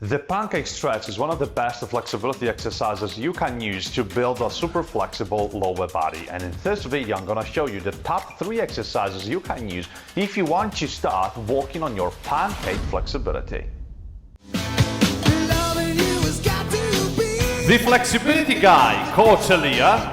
The Pancake Stretch is one of the best flexibility exercises you can use to build a super flexible lower body. And in this video, I'm gonna show you the top 3 exercises you can use if you want to start working on your pancake flexibility. The Flexibility Guy, Coach Elia.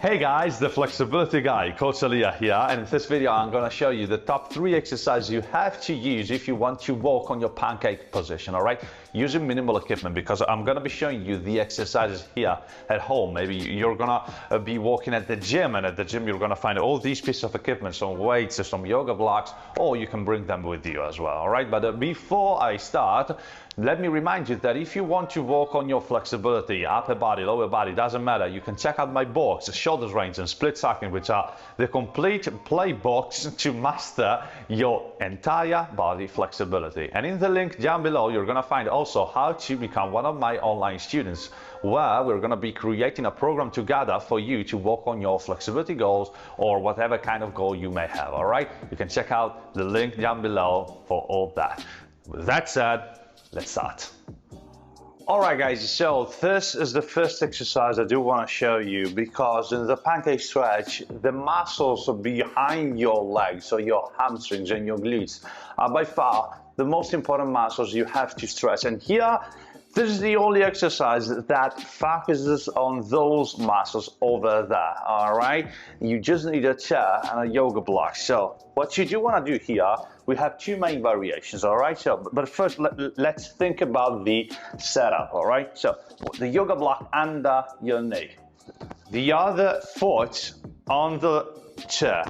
Hey guys, the Flexibility Guy, Coach Elia here, and in this video I'm going to show you the top 3 exercises you have to use if you want to work on your pancake position, alright? Using minimal equipment, because I'm going to be showing you the exercises here at home. Maybe you're going to be working at the gym, and at the gym you're going to find all these pieces of equipment, some weights, some yoga blocks, or you can bring them with you as well, alright? But before I start, let me remind you that if you want to work on your flexibility, upper body, lower body, doesn't matter, you can check out my books, Shoulders Range and Split Sucking, which are the complete playbooks to master your entire body flexibility. And in the link down below, you're going to find also how to become one of my online students, where we're going to be creating a program together for you to work on your flexibility goals or whatever kind of goal you may have, all right? You can check out the link down below for all that. With that said, let's start. Alright guys, so this is the first exercise I do want to show you, because in the pancake stretch, the muscles behind your legs, so your hamstrings and your glutes, are by far the most important muscles you have to stretch. And here, this is the only exercise that focuses on those muscles over there, alright? You just need a chair and a yoga block. So what you do want to do here, we have 2 main variations, alright? So, but first let's think about the setup, alright? So the yoga block under your knee, the other foot on the chair,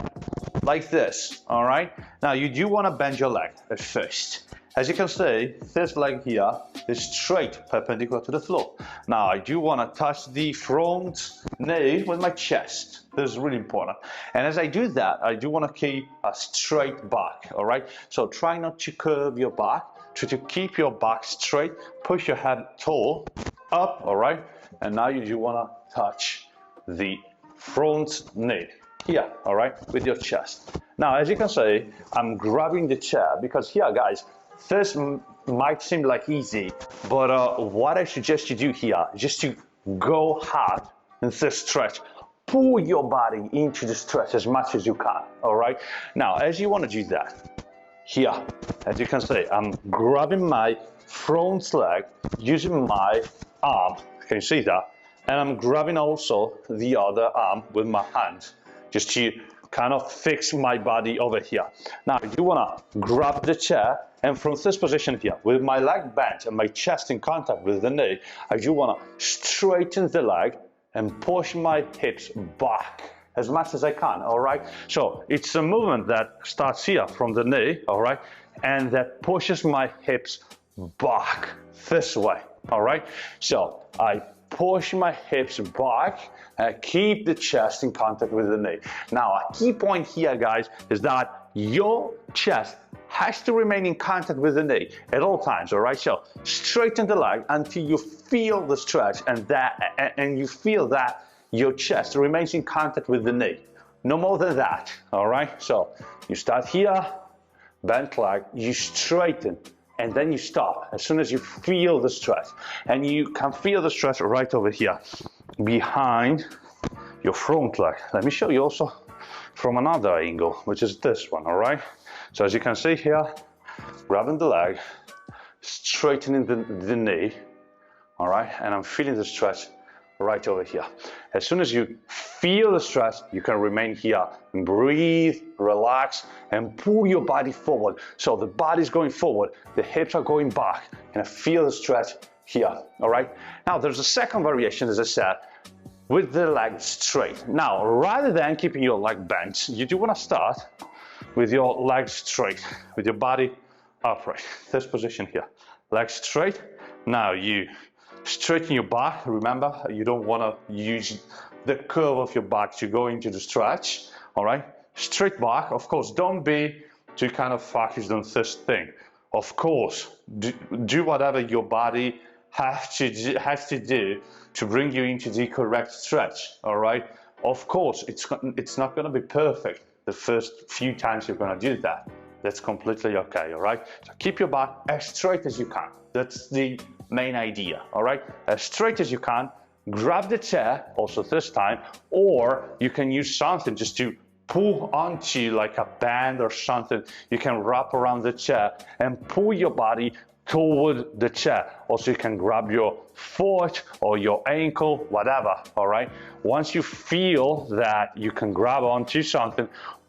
like this, alright? Now you do want to bend your leg at first. As you can see, this leg here is straight perpendicular to the floor. Now I do want to touch the front knee with my chest. This is really important. And as I do that, I do want to keep a straight back, all right? So try not to curve your back. Try to keep your back straight. Push your head tall up, all right? And now you do want to touch the front knee here, all right, with your chest. Now, as you can see, I'm grabbing the chair because here, guys, this might seem like easy, but what I suggest you do here is just to go hard in this stretch. Pull your body into the stretch as much as you can, all right? Now, as you want to do that, here, as you can see, I'm grabbing my front leg using my arm. Can you see that? And I'm grabbing also the other arm with my hand, just to kind of fix my body over here. Now, you want to grab the chair, and from this position here, with my leg bent and my chest in contact with the knee, I do want to straighten the leg and push my hips back as much as I can, all right? So it's a movement that starts here from the knee, all right? And that pushes my hips back this way, all right? So I push my hips back and keep the chest in contact with the knee. Now, a key point here, guys, is that your chest has to remain in contact with the knee at all times, all right? So straighten the leg until you feel the stretch and you feel that your chest remains in contact with the knee. No more than that, all right? So you start here, bent leg, you straighten, and then you stop as soon as you feel the stretch. And you can feel the stretch right over here behind your front leg. Let me show you also from another angle, which is this one, all right? So as you can see here, grabbing the leg, straightening the knee, all right? And I'm feeling the stretch right over here. As soon as you feel the stretch, you can remain here, breathe, relax, and pull your body forward. So the body's going forward, the hips are going back, and I feel the stretch here, all right? Now there's a second variation, as I said, with the leg straight. Now, rather than keeping your leg bent, you do want to start with your legs straight, with your body upright. This position here, legs straight. Now you straighten your back. Remember, you don't want to use the curve of your back to go into the stretch, all right? Straight back. Of course, don't be too kind of focused on this thing. Of course, do whatever your body has to do to bring you into the correct stretch, all right? Of course, it's not going to be perfect the first few times you're going to do that, That's completely okay, all right? So keep your back as straight as you can. That's the main idea, all right? As straight as you can, grab the chair, also this time, or you can use something just to pull onto, like a band or something. You can wrap around the chair and pull your body toward the chair. Also, you can grab your foot or your ankle, whatever, all right? Once you feel that you can grab onto something,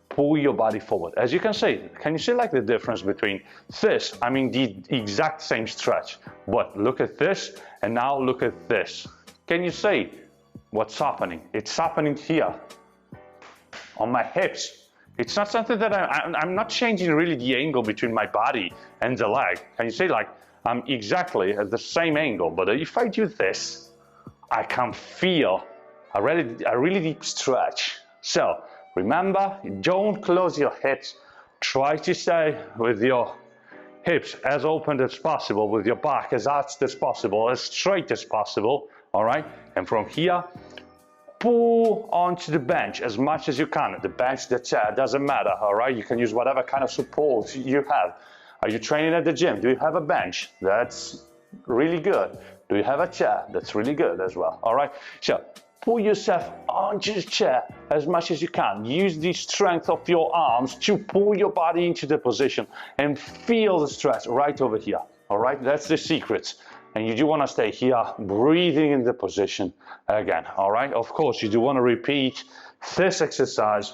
pull your body forward. As you can see, can you see like the difference between this? I mean, the exact same stretch, but look at this, and now look at this. Can you see what's happening? It's happening here, on my hips. It's not something that I'm not changing really the angle between my body and the leg. Can you see, like, I'm exactly at the same angle, but if I do this, I can feel a really deep stretch. So remember, don't close your hips. Try to stay with your hips as open as possible, with your back as arched as possible, as straight as possible, all right? And from here, pull onto the bench as much as you can. The bench, the chair, doesn't matter, all right? You can use whatever kind of support you have. Are you training at the gym? Do you have a bench? That's really good. Do you have a chair? That's really good as well, all right? So pull yourself onto the chair as much as you can. Use the strength of your arms to pull your body into the position and feel the stretch right over here, all right? That's the secret. And you do want to stay here, breathing in the position again, all right? Of course, you do want to repeat this exercise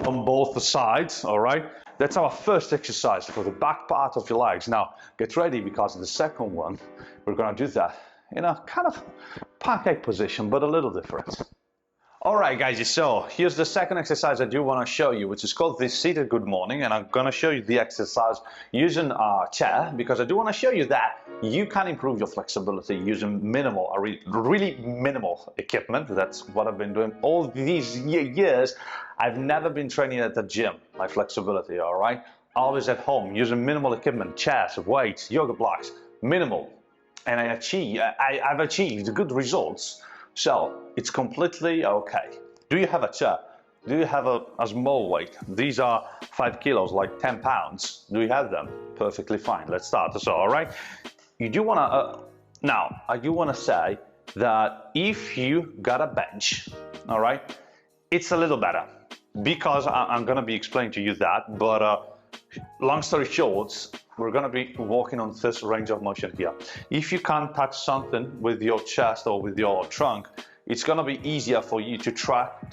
on both sides, all right? That's our first exercise for the back part of your legs. Now, get ready, because the second one, we're going to do that in a kind of pancake position, but a little different. All right, guys, so here's the second exercise I do want to show you, which is called the seated good morning, and I'm going to show you the exercise using a chair, because I do want to show you that you can improve your flexibility using minimal, really minimal equipment. That's what I've been doing all these years. I've never been training at the gym, my flexibility, all right? Always at home, using minimal equipment, chairs, weights, yoga blocks, minimal. And I've achieved good results. So it's completely okay. Do you have a chair? Do you have a small weight? These are 5 kilos, like 10 pounds. Do you have them? Perfectly fine. Let's start. So, all right. You do want to, now, I do want to say that if you got a bench, all right, it's a little better, because I'm going to be explaining to you that, but long story short, we're going to be working on this range of motion here. If you can't touch something with your chest or with your trunk, it's going to be easier for you to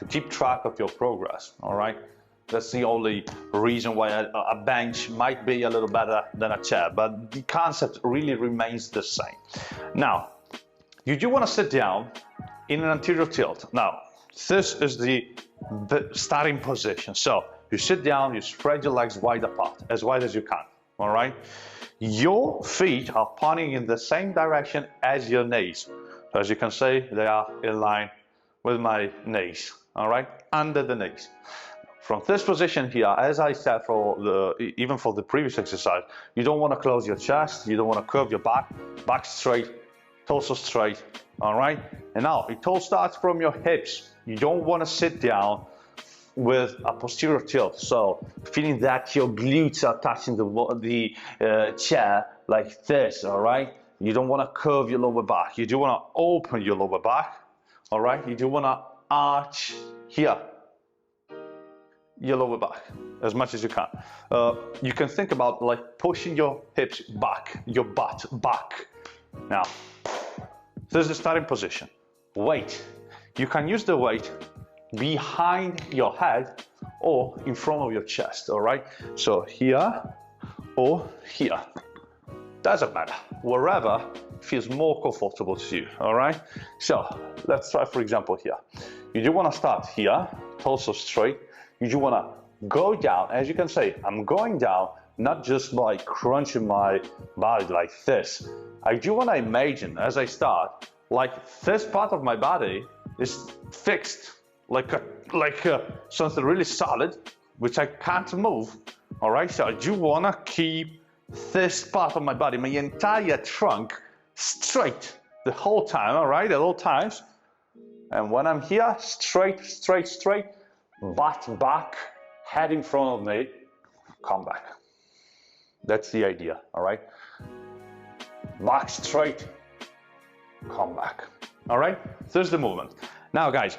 keep track of your progress, all right? That's the only reason why a bench might be a little better than a chair, but the concept really remains the same. Now, you do want to sit down in an anterior tilt. Now, this is the starting position. So you sit down, you spread your legs wide apart, as wide as you can. All right, your feet are pointing in the same direction as your knees. So as you can see, they are in line with my knees. All right, under the knees. From this position here, as I said, even for the previous exercise, you don't want to close your chest, you don't want to curve your back straight, torso straight. All right, and now it all starts from your hips. You don't want to sit down with a posterior tilt, so feeling that your glutes are touching the chair like this, all right? You don't want to curve your lower back. You do want to open your lower back, all right? You do want to arch here, your lower back, as much as you can. You can think about like pushing your hips back, your butt back. Now, this is the starting position. Weight. You can use the weight behind your head or in front of your chest, all right? So here or here, doesn't matter, wherever feels more comfortable to you, all right? So let's try, for example, here. You do want to start here, torso straight. You do want to go down. As you can see, I'm going down not just by crunching my body like this. I do want to imagine as I start, like this part of my body is fixed, like something really solid, which I can't move, all right? So I do want to keep this part of my body, my entire trunk, straight the whole time, all right, at all times. And when I'm here, straight, butt back, head in front of me, come back. That's the idea, all right? Back straight, come back, all right? There's the movement. Now, guys,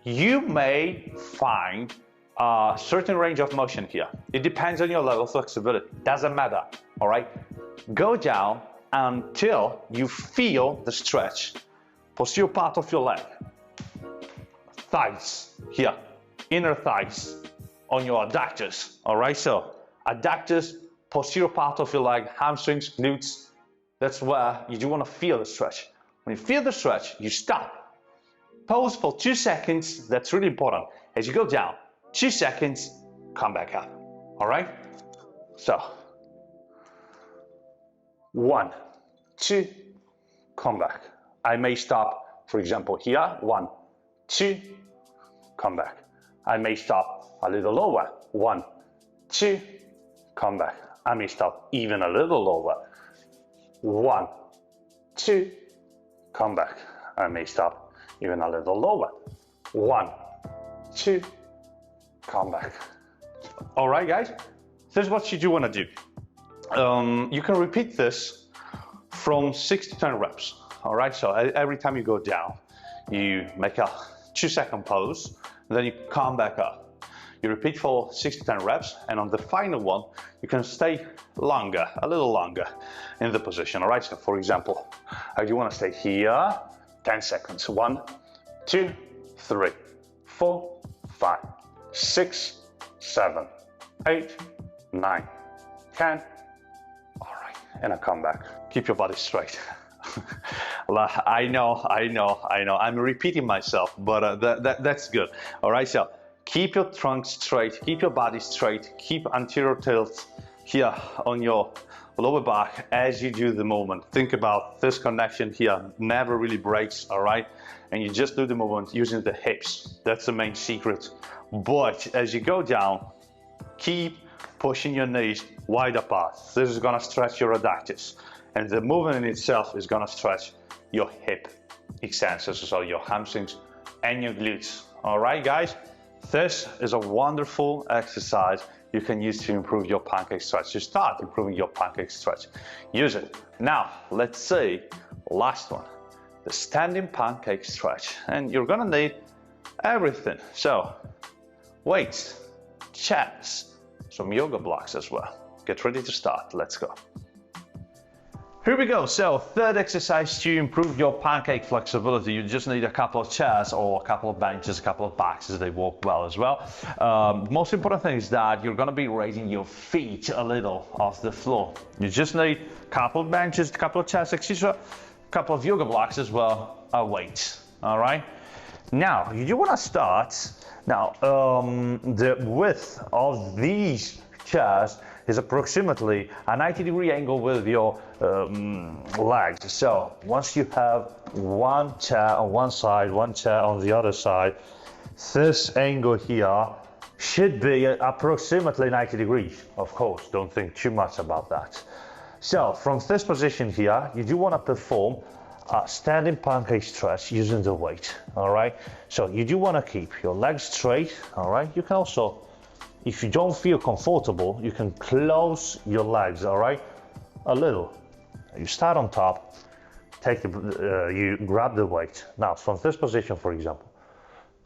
you may find a certain range of motion here. It depends on your level of flexibility. Doesn't matter, all right? Go down until you feel the stretch. Posterior part of your leg, thighs here, inner thighs on your adductors, all right? So adductors, posterior part of your leg, hamstrings, glutes, that's where you do want to feel the stretch. When you feel the stretch, you stop. Pause for 2 seconds, that's really important. As you go down, 2 seconds, come back up, all right? So, 1, 2, come back. I may stop, for example, here, 1, 2, come back. I may stop a little lower, 1, 2, come back. I may stop even a little lower, 1, 2, come back. I may stop even a little lower, 1, 2, come back. All right, guys, this is what you do want to do. You can repeat this from 6 to 10 reps. All right, so every time you go down, you make a 2-second pause, and then you come back up. You repeat for 6 to 10 reps, and on the final one, you can stay longer, a little longer in the position. All right, so for example, you want to stay here 10 seconds. 1, 2, 3, 4, 5, 6, 7, 8, 9, 10. All right, and I come back. Keep your body straight. I know. I'm repeating myself, but that's good. All right, so keep your trunk straight, keep your body straight, keep anterior tilt here on your lower back as you do the movement. Think about this connection here, never really breaks, all right? And you just do the movement using the hips. That's the main secret. But as you go down, keep pushing your knees wide apart. This is gonna stretch your adductors. And the movement in itself is gonna stretch your hip extensors, so your hamstrings and your glutes. All right, guys? This is a wonderful exercise you can use to improve your pancake stretch, to start improving your pancake stretch. Use it. Now, let's see, last one, the standing pancake stretch. And you're gonna need everything. So, weights, chairs, some yoga blocks as well. Get ready to start, let's go. Here we go. So third exercise to improve your pancake flexibility. You just need a couple of chairs or a couple of benches, a couple of boxes. They work well as well. Most important thing is that you're going to be raising your feet a little off the floor. You just need a couple of benches, a couple of chairs, etc. A couple of yoga blocks as well, a weight. All right. Now you do want to start. Now the width of these chairs is approximately a 90-degree angle with your legs. So once you have one chair on one side, one chair on the other side, this angle here should be approximately 90 degrees. Of course, don't think too much about that. So from this position here, you do want to perform a standing pancake stretch using the weight, all right? So you do want to keep your legs straight, all right? You can also, if you don't feel comfortable, you can close your legs, all right? A little. You start on top, take you grab the weight. Now, from this position, for example,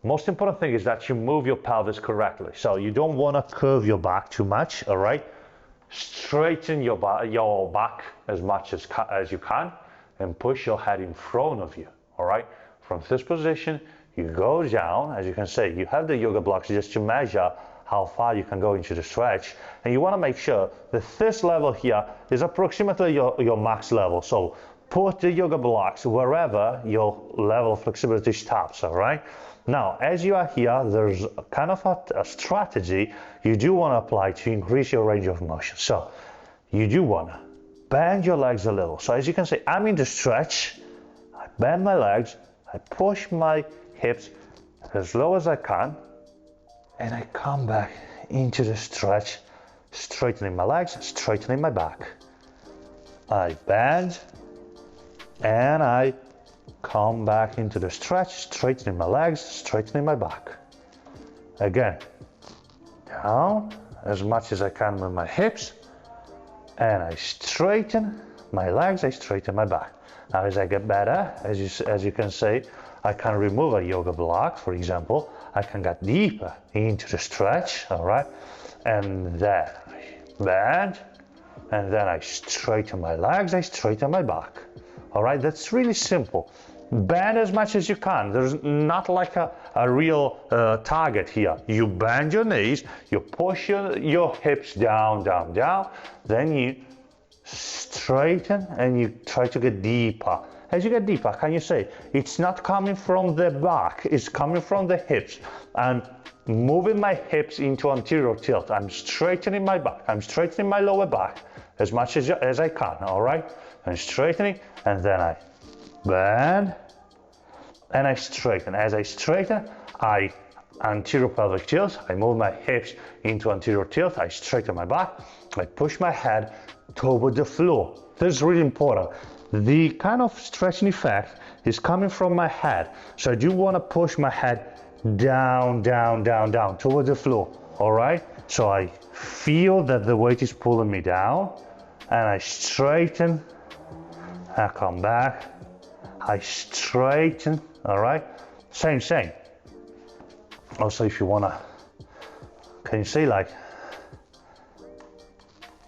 most important thing is that you move your pelvis correctly. So you don't want to curve your back too much, all right? Straighten your back as much as you can and push your head in front of you, all right? From this position, you go down. As you can see, you have the yoga blocks just to measure how far you can go into the stretch, and you want to make sure that this level here is approximately your max level. So put the yoga blocks wherever your level of flexibility stops, all right? Now, as you are here, there's kind of a strategy you do want to apply to increase your range of motion. So you do want to bend your legs a little. So as you can see, I'm in the stretch, I bend my legs, I push my hips as low as I can, and I come back into the stretch, straightening my legs, straightening my back. I bend, and I come back into the stretch, straightening my legs, straightening my back. Again, down, as much as I can with my hips, and I straighten my legs, I straighten my back. Now as I get better, as you can see, I can remove a yoga block, for example. I can get deeper into the stretch, all right? And then I bend, and then I straighten my legs, I straighten my back. All right, that's really simple. Bend as much as you can. There's not like a real target here. You bend your knees, you push your hips down, down, down, then you straighten and you try to get deeper. As you get deeper, can you see? It's not coming from the back, it's coming from the hips. I'm moving my hips into anterior tilt. I'm straightening my back, I'm straightening my lower back as much as I can, all right? I'm straightening, and then I bend, and I straighten. As I straighten, I anterior pelvic tilt, I move my hips into anterior tilt, I straighten my back, I push my head toward the floor. This is really important. The kind of stretching effect is coming from my head. So I do want to push my head down, down, down, down toward the floor, all right? So I feel that the weight is pulling me down, and I straighten, I come back, I straighten, all right? Same. Also, if you wanna, can you see, like,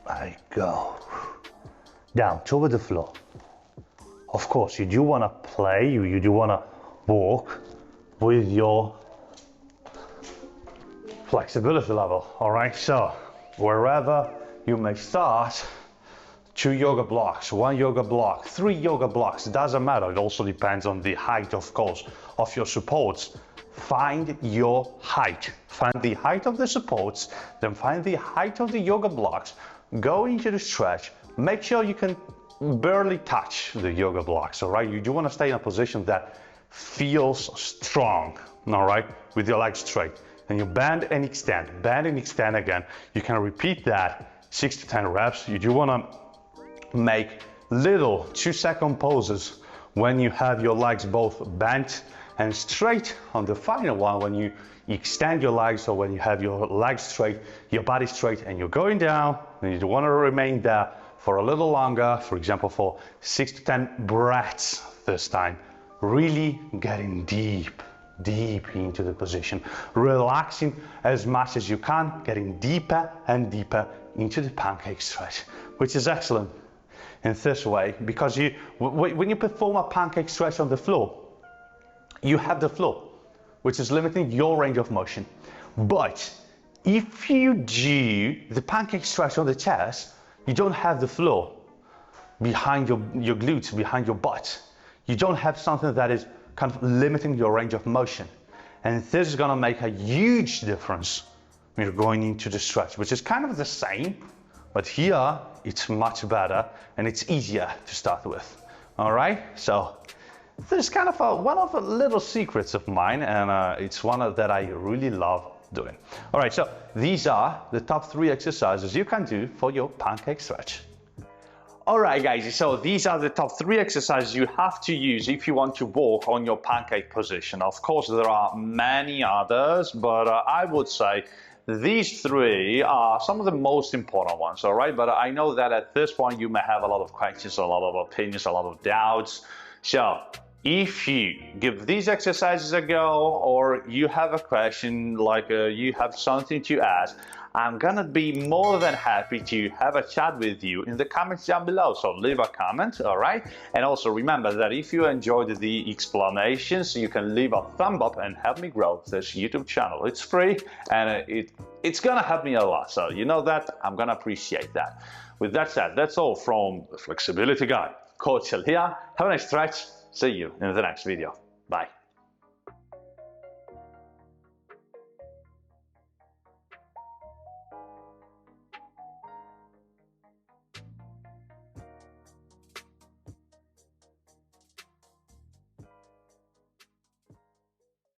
I go down toward the floor. Of course, you do wanna play, you do wanna walk with your flexibility level, all right? So, wherever you may start, 2 yoga blocks, 1 yoga block, 3 yoga blocks, it doesn't matter. It also depends on the height, of course, of your supports. Find your height. Find the height of the supports, then find the height of the yoga blocks. Go into the stretch. Make sure you can barely touch the yoga blocks, all right? You do want to stay in a position that feels strong, all right? With your legs straight. And you bend and extend again. You can repeat that 6 to 10 reps. You do want to make little 2-second pauses when you have your legs both bent and straight. On the final one, when you extend your legs, or when you have your legs straight, your body straight, and you're going down, and you want to remain there for a little longer, for example, for 6 to 10 breaths this time. Really getting deep into the position, relaxing as much as you can, getting deeper and deeper into the pancake stretch, which is excellent in this way, because when you perform a pancake stretch on the floor, you have the floor, which is limiting your range of motion. But if you do the pancake stretch on the chest, you don't have the floor behind your glutes, behind your butt. You don't have something that is kind of limiting your range of motion. And this is gonna make a huge difference when you're going into the stretch, which is kind of the same, but here it's much better and it's easier to start with. All right, so this is kind of one of the little secrets of mine, and it's one that I really love doing. All right, so these are the top 3 exercises you can do for your pancake stretch. All right, guys, so these are the top 3 exercises you have to use if you want to walk on your pancake position. Of course, there are many others, but I would say these 3 are some of the most important ones, all right? But I know that at this point you may have a lot of questions, a lot of opinions, a lot of doubts. So if you give these exercises a go, or you have a question, like you have something to ask, I'm gonna be more than happy to have a chat with you in the comments down below. So leave a comment, all right? And also remember that if you enjoyed the explanations, you can leave a thumb up and help me grow this YouTube channel. It's free, and it's gonna help me a lot. So you know that, I'm gonna appreciate that. With that said, that's all from the Flexibility Guy, Coach Elia. Have a nice stretch. See you in the next video. Bye.